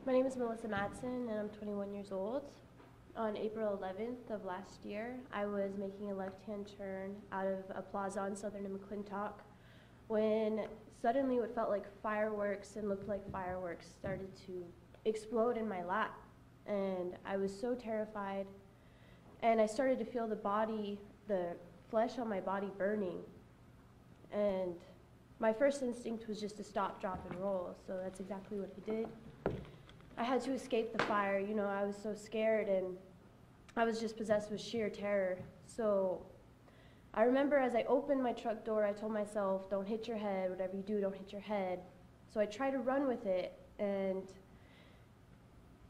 My name is Melissa Madsen, and I'm 21 years old. On April 11th of last year, I was making a left-hand turn out of a plaza on Southern and McClintock when suddenly what felt like fireworks and looked like fireworks started to explode in my lap. And I was so terrified, and I started to feel the flesh on my body burning. And my first instinct was just to stop, drop, and roll, so that's exactly what I did. I had to escape the fire. You know, I was so scared, and I was just possessed with sheer terror. So I remember as I opened my truck door, I told myself, don't hit your head, whatever you do, don't hit your head. So I tried to run with it, and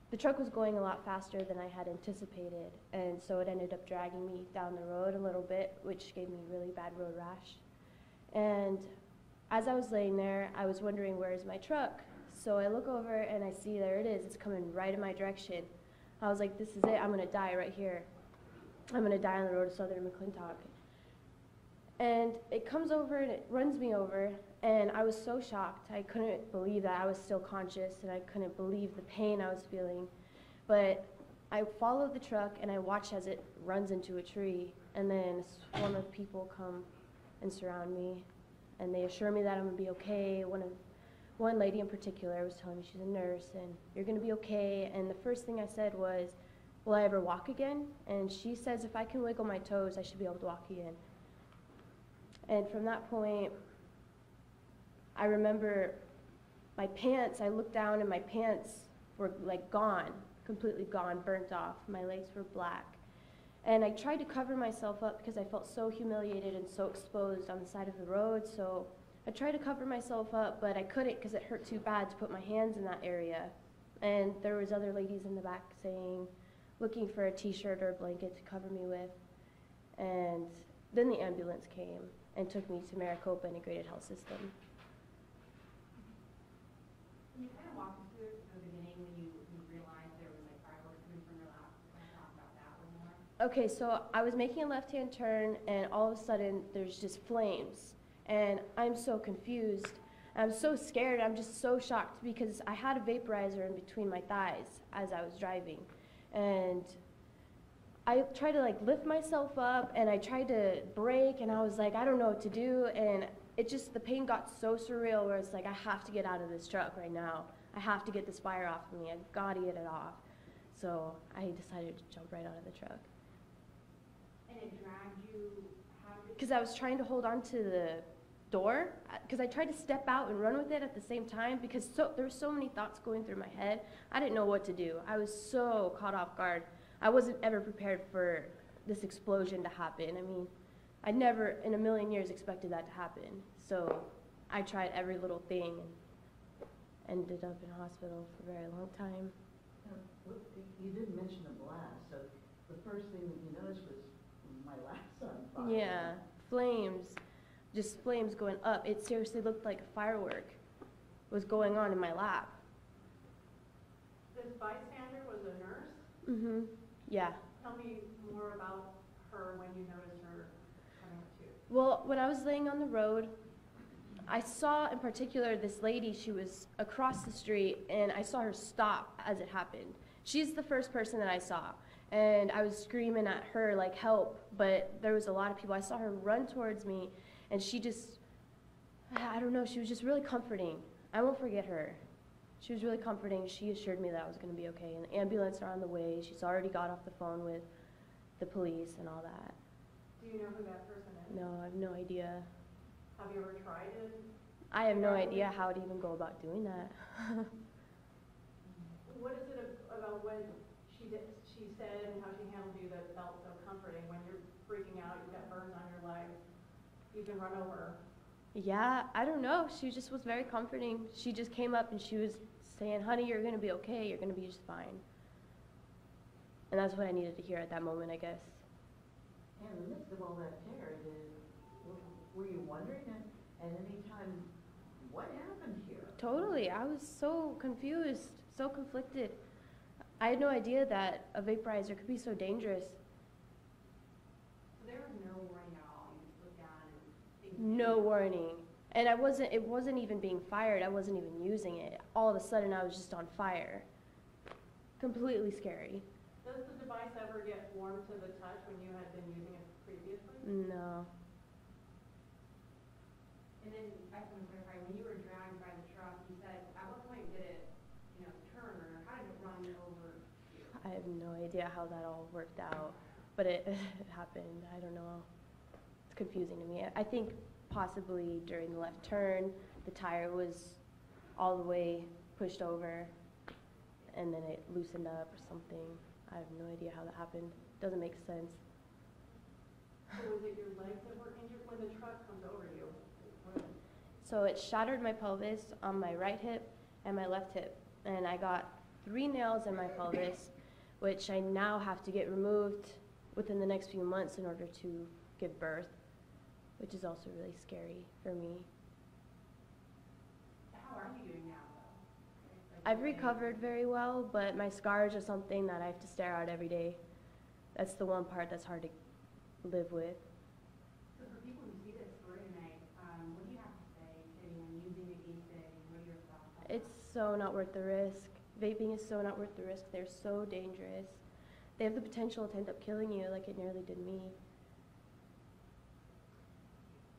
the truck was going a lot faster than I had anticipated, and so it ended up dragging me down the road a little bit, which gave me really bad road rash. And as I was laying there, I was wondering, where's my truck? So I look over and I see there it is. It's coming right in my direction. I was like, this is it. I'm going to die right here. I'm going to die on the road to Southern McClintock. And it comes over and it runs me over, and I was so shocked. I couldn't believe that I was still conscious, and I couldn't believe the pain I was feeling. But I followed the truck and I watched as it runs into a tree, and then a swarm of people come and surround me, and they assure me that I'm going to be okay. One lady in particular was telling me she's a nurse, and you're going to be okay. And the first thing I said was, will I ever walk again? And she says if I can wiggle my toes, I should be able to walk again. And from that point, I remember my pants, I looked down and my pants were like gone, completely gone, burnt off. My legs were black. And I tried to cover myself up because I felt so humiliated and so exposed on the side of the road. So I tried to cover myself up, but I couldn't because it hurt too bad to put my hands in that area. And there was other ladies in the back looking for a t-shirt or a blanket to cover me with. And then the ambulance came and took me to Maricopa Integrated Health System. Can you kind of walk us through the beginning when you realized there was like fireworks coming from your lap? Can you talk about that a little more? Okay, so I was making a left-hand turn, and all of a sudden there's just flames. And I'm so confused. I'm so scared. I'm just so shocked because I had a vaporizer in between my thighs as I was driving. And I tried to like lift myself up, and I tried to brake, and I was like, I don't know what to do. And the pain got so surreal where it's like, I have to get out of this truck right now. I have to get this fire off of me. I've got to get it off. So I decided to jump right out of the truck. And it dragged you, how did Because I was trying to hold on to the door, because I tried to step out and run with it at the same time, because there were so many thoughts going through my head. I didn't know what to do. I was so caught off guard. I wasn't ever prepared for this explosion to happen. I mean, I never in a million years expected that to happen. So I tried every little thing and ended up in a hospital for a very long time. You didn't mention the blast, so the first thing that you noticed was my lap's on fire. Yeah, flames, just flames going up. It seriously looked like a firework was going on in my lap. this bystander was a nurse? Mm-hmm. Yeah. Tell me more about her when you noticed her coming up to you. Well, when I was laying on the road, I saw in particular this lady. She was across the street, and I saw her stop as it happened. She's the first person that I saw, and I was screaming at her like help, but there was a lot of people. I saw her run towards me, and she just, I don't know, she was just really comforting. I won't forget her. She was really comforting. She assured me that I was going to be okay, and the ambulance are on the way. She's already got off the phone with the police and all that. Do you know who that person is? No, I have no idea. Have you ever tried it? I have no idea how to even go about doing that. What is it about what she said and how she handled you that felt so comforting when you're freaking out, you've got burns on your leg, you've been run over? Yeah, I don't know. She just was very comforting. She just came up and she was saying, honey, you're going to be okay. You're going to be just fine. And that's what I needed to hear at that moment, I guess. And in the midst of all that terror, were you wondering at any time, what happened here? Totally. I was so confused, so conflicted. I had no idea that a vaporizer could be so dangerous. So there was no warning at all. You just looked down and things. No warning. And it wasn't even being fired. I wasn't even using it. All of a sudden, I was just on fire. completely scary. Does the device ever get warm to the touch when you had been using it previously? No. And then, I just want to clarify, when you were dragged by the truck, you said, at what point did it, turn, or how did it run over you? I have no idea how that all worked out, but it happened. I don't know. It's confusing to me. I think possibly during the left turn, the tire was all the way pushed over, and then it loosened up or something. I have no idea how that happened. Doesn't make sense. So was it your legs that were injured when the truck comes over you? So it shattered my pelvis on my right hip and my left hip, and I got 3 nails in my pelvis, which I now have to get removed within the next few months in order to give birth, which is also really scary for me. How are you doing now, though? Like, I've recovered very well, but my scars are something that I have to stare at every day. That's the one part that's hard to live with. So for people who see this story tonight, what do you have to say to using the e-cig? What are your thoughts on that? It's so not worth the risk. Vaping is so not worth the risk. They're so dangerous. They have the potential to end up killing you like it nearly did me.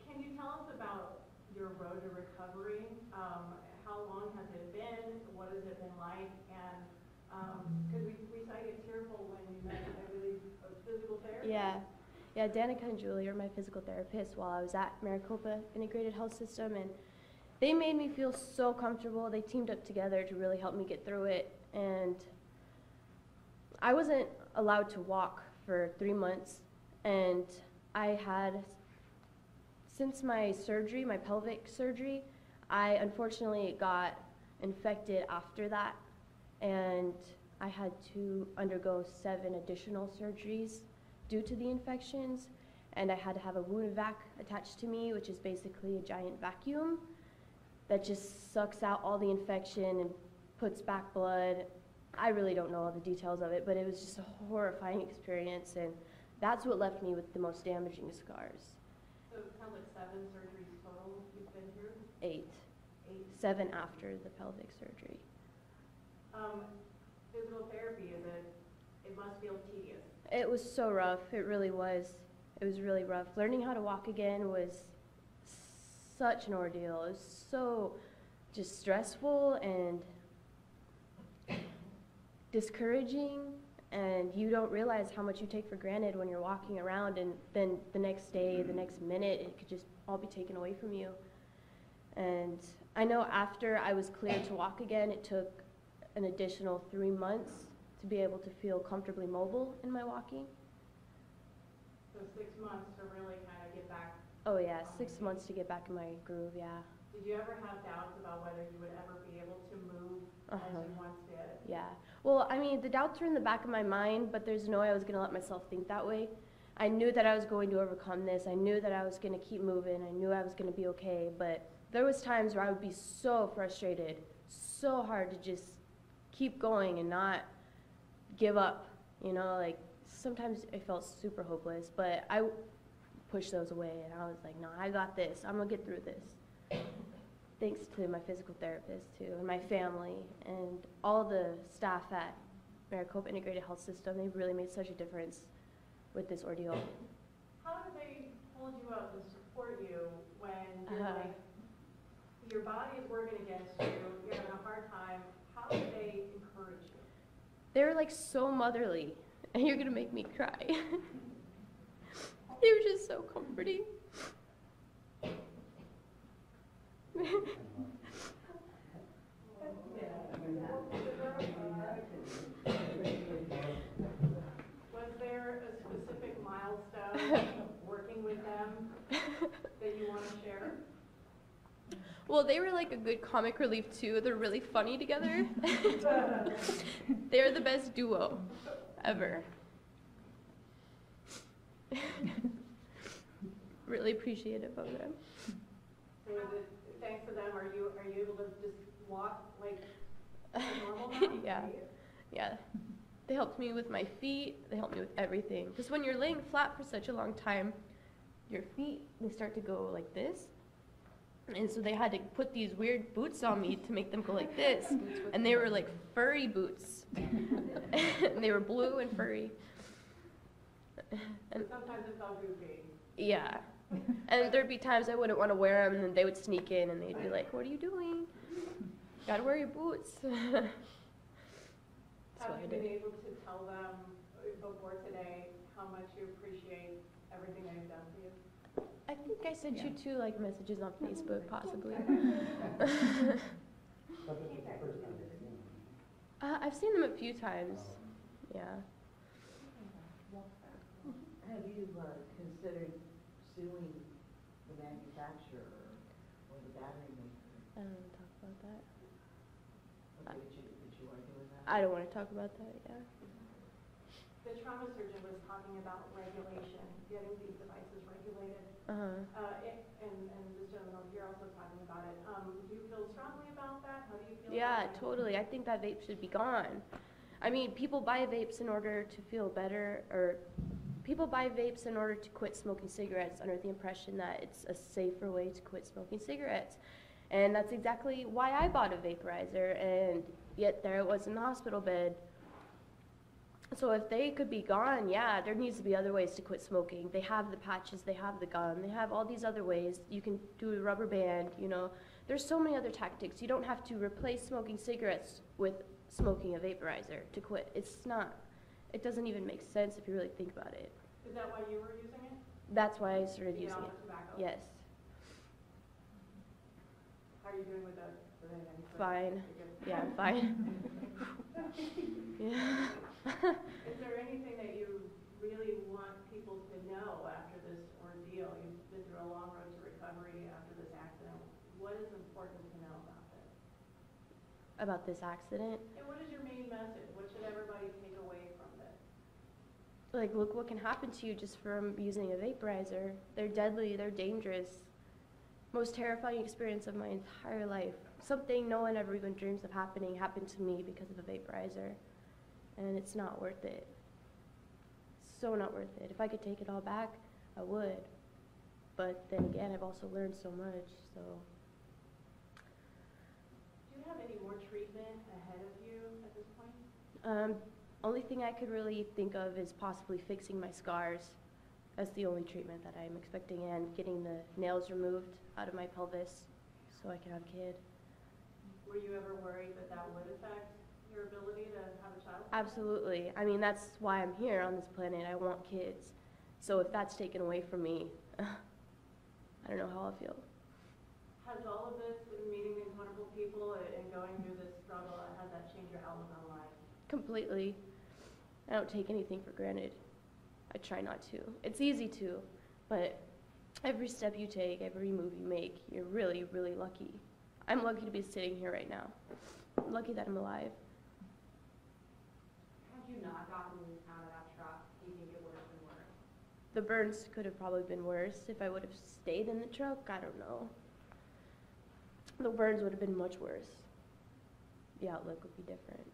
Can you tell us about your road to recovery? How long has it been? What has it been like? And because we saw you get tearful when you met, I believe, a physical therapist. Yeah, Danica and Julie are my physical therapists while I was at Maricopa Integrated Health System, and they made me feel so comfortable. They teamed up together to really help me get through it, and I wasn't allowed to walk for 3 months, and I had, since my surgery, my pelvic surgery, I unfortunately got infected after that, and I had to undergo 7 additional surgeries due to the infections, and I had to have a wound vac attached to me, which is basically a giant vacuum that just sucks out all the infection and puts back blood. I really don't know all the details of it, but it was just a horrifying experience, and that's what left me with the most damaging scars. So it sounds like 7 surgeries total you've been through? 8. 8. 7 after the pelvic surgery. Physical therapy, it must feel tedious. It was so rough. It really was. It was really rough. Learning how to walk again was such an ordeal. It was so just stressful and discouraging, and you don't realize how much you take for granted when you're walking around, and then the next day, the next minute, it could just all be taken away from you. And I know after I was cleared to walk again, it took an additional 3 months to be able to feel comfortably mobile in my walking. So 6 months to really kind of get back. Oh yeah, 6 months to get back in my groove, yeah. Did you ever have doubts about whether you would ever be able to move as you once did? Yeah. Well, I mean, the doubts were in the back of my mind, but there's no way I was going to let myself think that way. I knew that I was going to overcome this. I knew that I was going to keep moving. I knew I was going to be okay, but there was times where I would be so frustrated, so hard to just keep going and not give up, like sometimes I felt super hopeless, but I pushed those away, and I was like, no, I got this. I'm going to get through this. Thanks to my physical therapist, too, and my family, and all the staff at Maricopa Integrated Health System. They really made such a difference with this ordeal. How did they hold you up and support you when you're like, your body is working against you, you're having a hard time? How did they encourage you? They were like so motherly, and you're gonna make me cry. They were just so comforting. Was there a specific milestone working with them that you want to share? Well, they were like a good comic relief too. They're really funny together. They're the best duo ever. Really appreciative of them. So is it, thanks to them, are you able to just walk like normal now? Yeah. They helped me with my feet. They helped me with everything. Because when you're laying flat for such a long time, your feet, they start to go like this. And so they had to put these weird boots on me to make them go like this. And they were like furry boots. And they were blue and furry. And Sometimes it felt goofy. yeah. And there'd be times I wouldn't want to wear them, and then they would sneak in, and they'd be like, "What are you doing? Gotta wear your boots." That's Have what I you been did. able to tell them before today how much you appreciate everything they've done for you? I think I sent you 2 like messages on Facebook, possibly. I've seen them a few times. Yeah. Have you considered suing the manufacturer or the battery maker? I don't want to talk about that. Okay, but you are doing that? I don't want to talk about that. Yeah. The trauma surgeon was talking about regulation, getting these devices regulated. And this gentleman over here also talking about it. Do you feel strongly about that? How do you feel? Yeah, about it? totally. I think that vape should be gone. I mean, people buy vapes in order to feel better, or people buy vapes in order to quit smoking cigarettes under the impression that it's a safer way to quit smoking cigarettes. And that's exactly why I bought a vaporizer, and yet there it was in the hospital bed. So if they could be gone, yeah, there needs to be other ways to quit smoking. They have the patches, they have the gum, they have all these other ways. You can do a rubber band, you know. There's so many other tactics. You don't have to replace smoking cigarettes with smoking a vaporizer to quit. It's not, it doesn't even make sense if you really think about it. Is that why you were using it? That's why I started To get using off it. the tobacco? Yes. How are you doing with those? Fine. You're good? Yeah, I'm fine. Yeah. Is there anything that you really want people to know after this ordeal? You've been through a long road to recovery after this accident. What is important to know about this? About this accident? And what is your main message? What should everybody take away from this? Like, look what can happen to you just from using a vaporizer. They're deadly, they're dangerous. Most terrifying experience of my entire life. Something no one ever even dreams of happening happened to me because of a vaporizer. And it's not worth it. So not worth it. If I could take it all back, I would. But then again, I've also learned so much, so. Do you have any more treatment ahead of you at this point? Only thing I could really think of is possibly fixing my scars. That's the only treatment that I'm expecting, and getting the nails removed out of my pelvis so I can have a kid. Were you ever worried that that would affect your ability to have a child? Absolutely. I mean, that's why I'm here on this planet. I want kids. So if that's taken away from me, I don't know how I'll feel. Has all of this, meeting these wonderful people and going through this struggle, has that changed your outlook on life? Completely. I don't take anything for granted. I try not to. It's easy to, but every step you take, every move you make, you're really, really lucky. I'm lucky to be sitting here right now. I'm lucky that I'm alive. Had you not gotten out of that truck, do you think it would have been worse? The burns could have probably been worse if I would have stayed in the truck. I don't know. The burns would have been much worse. The outlook would be different.